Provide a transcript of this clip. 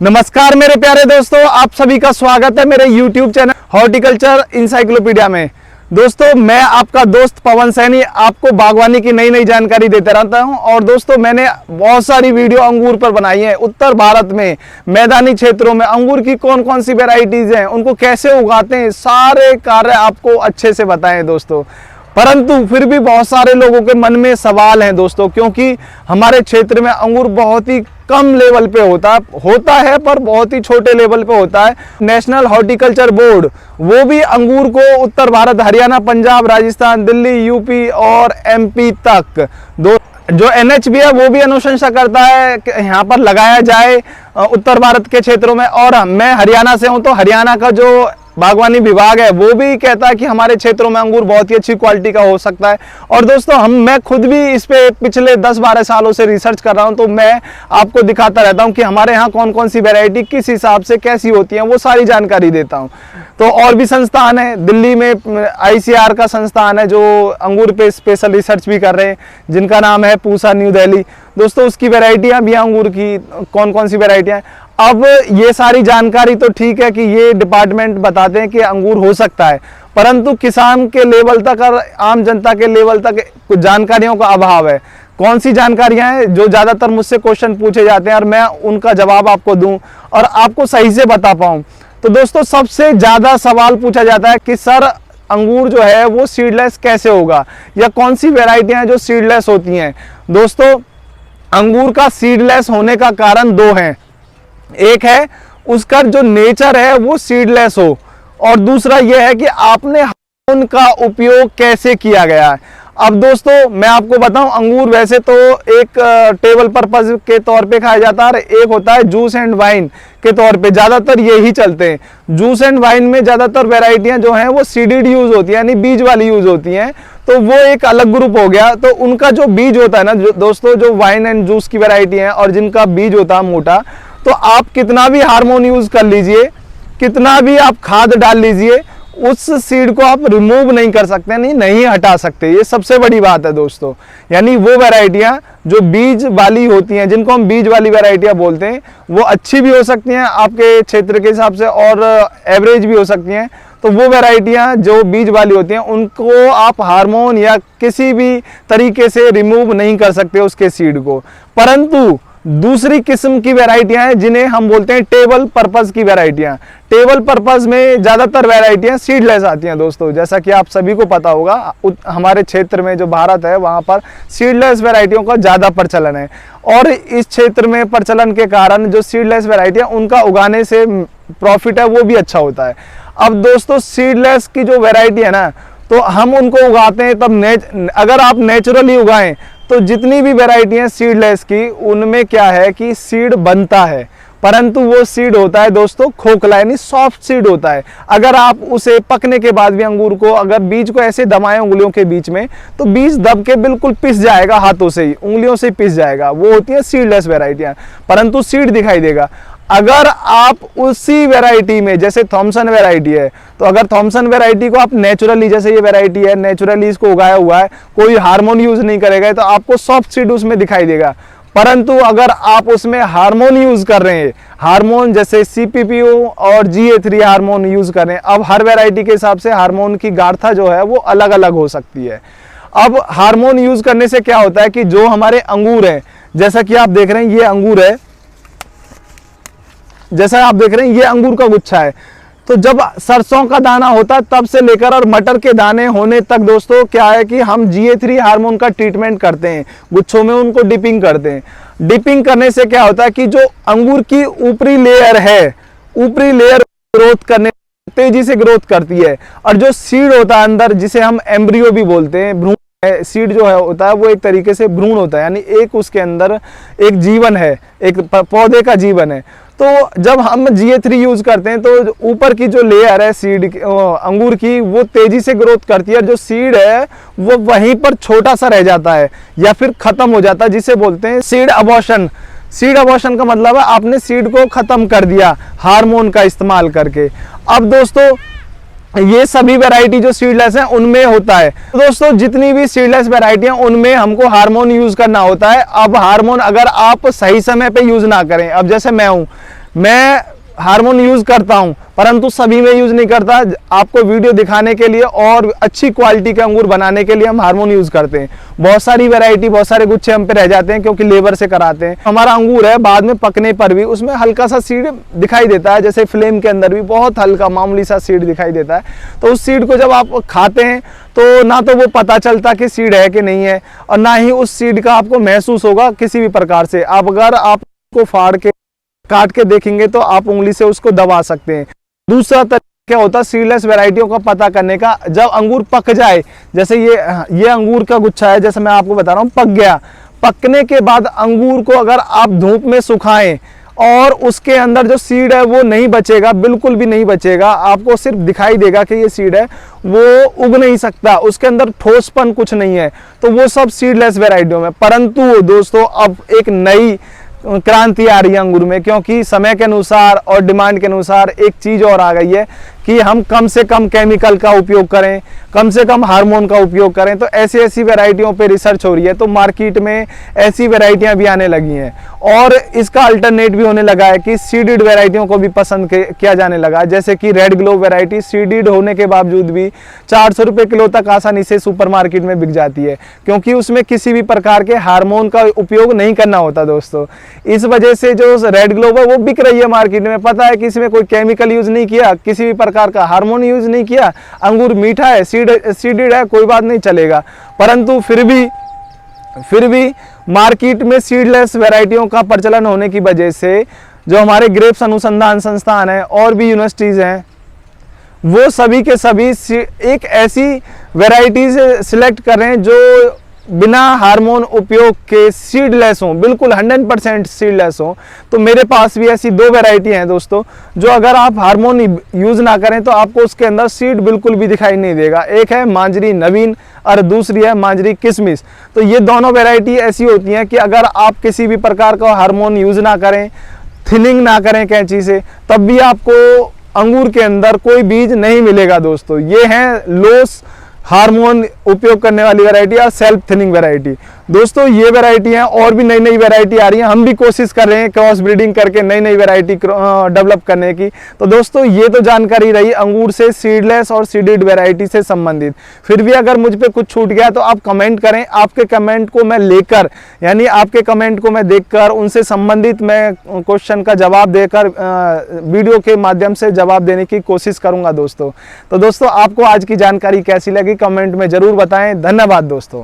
नमस्कार मेरे प्यारे दोस्तों, आप सभी का स्वागत है मेरे YouTube चैनल हॉर्टिकल्चर इंसाइक्लोपीडिया में। दोस्तों, मैं आपका दोस्त पवन सैनी आपको बागवानी की नई नई जानकारी देते रहता हूं। और दोस्तों, मैंने बहुत सारी वीडियो अंगूर पर बनाई है। उत्तर भारत में मैदानी क्षेत्रों में अंगूर की कौन कौन सी वेराइटीज हैं, उनको कैसे उगाते हैं, सारे कार्य आपको अच्छे से बताएं दोस्तों। परंतु फिर भी बहुत सारे लोगों के मन में सवाल हैं दोस्तों, क्योंकि हमारे क्षेत्र में अंगूर बहुत ही कम लेवल पे होता है पर बहुत ही छोटे लेवल पे होता है। नेशनल हॉर्टिकल्चर बोर्ड वो भी अंगूर को उत्तर भारत, हरियाणा, पंजाब, राजस्थान, दिल्ली, यूपी और एमपी तक जो एनएचबी है वो भी अनुशंसा करता है कि यहाँ पर लगाया जाए उत्तर भारत के क्षेत्रों में। और मैं हरियाणा से हूँ, तो हरियाणा का जो बागवानी विभाग है वो भी कहता है कि हमारे क्षेत्रों में अंगूर बहुत ही अच्छी क्वालिटी का हो सकता है। और दोस्तों, मैं खुद भी इस पे पिछले 10-12 सालों से रिसर्च कर रहा हूं, तो मैं आपको दिखाता रहता हूं कि हमारे यहाँ कौन कौन सी वैरायटी किस हिसाब से कैसी होती है, वो सारी जानकारी देता हूं। तो और भी संस्थान है, दिल्ली में ICAR का संस्थान है जो अंगूर पे स्पेशल रिसर्च भी कर रहे हैं, जिनका नाम है पूसा न्यू दिल्ली। दोस्तों, उसकी वेराइटियां भी अंगूर की कौन कौन सी वेराइटियां हैं। अब ये सारी जानकारी तो ठीक है कि ये डिपार्टमेंट बताते हैं कि अंगूर हो सकता है, परंतु किसान के लेवल तक और आम जनता के लेवल तक कुछ जानकारियों का अभाव है। कौन सी जानकारियां हैं जो ज़्यादातर मुझसे क्वेश्चन पूछे जाते हैं और मैं उनका जवाब आपको दूं और आपको सही से बता पाऊं। तो दोस्तों, सबसे ज़्यादा सवाल पूछा जाता है कि सर अंगूर जो है वो सीडलेस कैसे होगा, या कौन सी वेराइटियां हैं जो सीडलेस होती हैं। दोस्तों, अंगूर का सीडलेस होने का कारण दो हैं। एक है उसका जो नेचर है वो सीडलेस हो, और दूसरा यह है कि आपने हार्मोन का उपयोग कैसे किया गया है। अब दोस्तों, मैं आपको बताऊं, अंगूर वैसे तो एक टेबल पर्पज के तौर पे खाया जाता है, एक होता है जूस एंड वाइन के तौर पे, ज़्यादातर यही चलते हैं। जूस एंड वाइन में ज़्यादातर वेराइटियां जो हैं वो सीडेड यूज़ होती है, यानी बीज वाली यूज़ होती हैं, तो वो एक अलग ग्रुप हो गया। तो उनका जो बीज होता है ना दोस्तों, जो वाइन एंड जूस की वेराइटी है और जिनका बीज होता है मोटा, तो आप कितना भी हार्मोन यूज़ कर लीजिए, कितना भी आप खाद डाल लीजिए, उस सीड को आप रिमूव नहीं कर सकते, नहीं हटा सकते। ये सबसे बड़ी बात है दोस्तों। यानी वो वैरायटियां जो बीज वाली होती हैं, जिनको हम बीज वाली वैरायटियां बोलते हैं, वो अच्छी भी हो सकती हैं आपके क्षेत्र के हिसाब से और एवरेज भी हो सकती हैं। तो वो वैरायटियां जो बीज वाली होती हैं, उनको आप हार्मोन या किसी भी तरीके से रिमूव नहीं कर सकते उसके सीड को। परंतु दूसरी किस्म की वेराइटियां हैं जिन्हें हम बोलते हैं टेबल पर्पस की वेराइटियां। टेबल पर्पस में ज़्यादातर वेराइटियां सीडलेस आती हैं दोस्तों, जैसा कि आप सभी को पता होगा। हमारे क्षेत्र में जो भारत है वहां पर सीडलेस वेराइटियों का ज़्यादा प्रचलन है, और इस क्षेत्र में प्रचलन के कारण जो सीडलेस वेराइटियां उनका उगाने से प्रॉफिट है वो भी अच्छा होता है। अब दोस्तों, सीडलेस की जो वेराइटी है ना, तो हम उनको उगाते हैं तब अगर आप नेचुरली उगाएं तो जितनी भी वेराइटी है सीडलेस की, उनमें क्या है कि सीड बनता है, परंतु वो सीड होता है दोस्तों खोखला, यानी सॉफ्ट सीड होता है। अगर आप उसे पकने के बाद भी अंगूर को अगर बीज को ऐसे दबाएं उंगलियों के बीच में, तो बीज दब के बिल्कुल पिस जाएगा, हाथों से ही, उंगलियों से पिस जाएगा। वो होती है सीडलेस वेराइटियां, परंतु सीड दिखाई देगा। अगर आप उसी वेराइटी में, जैसे थॉमसन वेराइटी है, तो अगर थॉमसन वेराइटी को आप नेचुरली, जैसे ये वेराइटी है नेचुरली इसको उगाया हुआ है, कोई हार्मोन यूज नहीं करेगा, तो आपको सॉफ्ट सीड उसमें दिखाई देगा। परंतु अगर आप उसमें हार्मोन यूज कर रहे हैं, हार्मोन जैसे CPPO और GA3 हार्मोन यूज कर रहे हैं, अब हर वेराइटी के हिसाब से हार्मोन की गाढ़ता जो है वो अलग अलग हो सकती है। अब हार्मोन यूज करने से क्या होता है कि जो हमारे अंगूर है, जैसा कि आप देख रहे हैं ये अंगूर है, जैसा आप देख रहे हैं ये अंगूर का गुच्छा है, तो जब सरसों का दाना होता है तब से लेकर और मटर के दाने होने तक दोस्तों क्या है कि हम GA3 हार्मोन का ट्रीटमेंट करते हैं, गुच्छों में उनको डिपिंग करते हैं। डिपिंग करने से क्या होता है कि जो अंगूर की ऊपरी लेयर है, ऊपरी लेयर ग्रोथ करने तेजी से ग्रोथ करती है, और जो सीड होता है अंदर, जिसे हम एम्ब्रियो भी बोलते हैं, भ्रूण सीड जो है होता है वो एक तरीके से भ्रूण होता है, यानी एक उसके अंदर एक जीवन है, एक पौधे का जीवन है। तो जब हम GA3 यूज करते हैं तो ऊपर की जो लेयर है सीड अंगूर की, वो तेजी से ग्रोथ करती है, जो सीड है वो वहीं पर छोटा सा रह जाता है या फिर खत्म हो जाता है, जिसे बोलते हैं सीड अबॉर्शन। सीड अबॉर्शन का मतलब है आपने सीड को खत्म कर दिया हार्मोन का इस्तेमाल करके। अब दोस्तों, ये सभी वैरायटी जो सीडलेस हैं उनमें होता है। तो दोस्तों, जितनी भी सीडलेस वैरायटी हैं उनमें हमको हार्मोन यूज करना होता है। अब हार्मोन अगर आप सही समय पे यूज ना करें, अब जैसे मैं हूं, मैं हार्मोन यूज करता हूं, परंतु सभी में यूज नहीं करता। आपको वीडियो दिखाने के लिए और अच्छी क्वालिटी के अंगूर बनाने के लिए हम हार्मोन यूज करते हैं। बहुत सारी वैरायटी, बहुत सारे गुच्छे हम पे रह जाते हैं क्योंकि लेबर से कराते हैं। हमारा अंगूर है, बाद में पकने पर भी उसमें हल्का सा सीड दिखाई देता है, जैसे फ्लेम के अंदर भी बहुत हल्का मामूली सा सीड दिखाई देता है। तो उस सीड को जब आप खाते हैं तो ना तो वो पता चलता कि सीड है कि नहीं है, और ना ही उस सीड का आपको महसूस होगा किसी भी प्रकार से। आप अगर आपको फाड़ के काट के देखेंगे तो आप उंगली से उसको दबा सकते हैं। दूसरा तरीका क्या होता है सीडलेस वैरायटियों का पता करने का, जब अंगूर पक जाए, जैसे ये अंगूर का गुच्छा है, जैसे मैं आपको बता रहा हूँ पक गया, पकने के बाद अंगूर को अगर आप धूप में सुखाएं और उसके अंदर जो सीड है वो नहीं बचेगा, बिल्कुल भी नहीं बचेगा, आपको सिर्फ दिखाई देगा कि ये सीड है, वो उग नहीं सकता, उसके अंदर ठोसपन कुछ नहीं है, तो वो सब सीडलेस वैरायटियों में। परंतु दोस्तों अब एक नई क्रांति आ रही है अंगूर में, क्योंकि समय के अनुसार और डिमांड के अनुसार एक चीज़ और आ गई है कि हम कम से कम केमिकल का उपयोग करें, कम से कम हार्मोन का उपयोग करें। तो ऐसी ऐसी वैरायटियों पे रिसर्च हो रही है, तो मार्केट में ऐसी वैरायटियां भी आने लगी हैं और इसका अल्टरनेट भी होने लगा है कि सीडेड वैरायटियों को भी पसंद किया जाने लगा। जैसे कि रेड ग्लो वैरायटी सीडेड होने के बावजूद भी 400 रुपये किलो तक आसानी से सुपर मार्केट में बिक जाती है, क्योंकि उसमें किसी भी प्रकार के हार्मोन का उपयोग नहीं करना होता दोस्तों। इस वजह से जो रेड ग्लो है वो बिक रही है मार्केट में। पता है कि इसमें कोई केमिकल यूज नहीं किया, किसी भी प्रकार का हार्मोन यूज नहीं किया, अंगूर मीठा है, सीडेड है, कोई बात नहीं चलेगा। परंतु फिर भी मार्केट में सीडलेस वैरायटियों का प्रचलन होने की वजह से जो हमारे ग्रेप्स अनुसंधान संस्थान है और भी यूनिवर्सिटीज हैं, वो सभी के सभी एक ऐसी वैरायटीज सिलेक्ट कर रहे हैं जो बिना हार्मोन उपयोग के सीडलेस हों, बिल्कुल 100% सीडलेस हों। तो मेरे पास भी ऐसी 2 वैरायटी हैं दोस्तों, जो अगर आप हार्मोन यूज ना करें तो आपको उसके अंदर सीड बिल्कुल भी दिखाई नहीं देगा। एक है मांजरी नवीन और दूसरी है मांजरी किशमिश। तो ये दोनों वैरायटी ऐसी होती हैं कि अगर आप किसी भी प्रकार का हार्मोन यूज ना करें, थिनिंग ना करें कैंची से, तब भी आपको अंगूर के अंदर कोई बीज नहीं मिलेगा दोस्तों। ये हैं लोस हार्मोन उपयोग करने वाली वैरायटी और सेल्फ थिनिंग वैरायटी। दोस्तों ये वैरायटी हैं, और भी नई नई वैरायटी आ रही हैं, हम भी कोशिश कर रहे हैं क्रॉस ब्रीडिंग करके नई नई वैरायटी डेवलप करने की। तो दोस्तों ये तो जानकारी रही अंगूर से सीडलेस और सीडेड वैरायटी से संबंधित। फिर भी अगर मुझ पे कुछ छूट गया तो आप कमेंट करें, आपके कमेंट को मैं लेकर, यानी आपके कमेंट को मैं देखकर उनसे संबंधित मैं क्वेश्चन का जवाब देकर वीडियो के माध्यम से जवाब देने की कोशिश करूंगा दोस्तों। तो दोस्तों आपको आज की जानकारी कैसी लगी कमेंट में जरूर बताएं। धन्यवाद दोस्तों।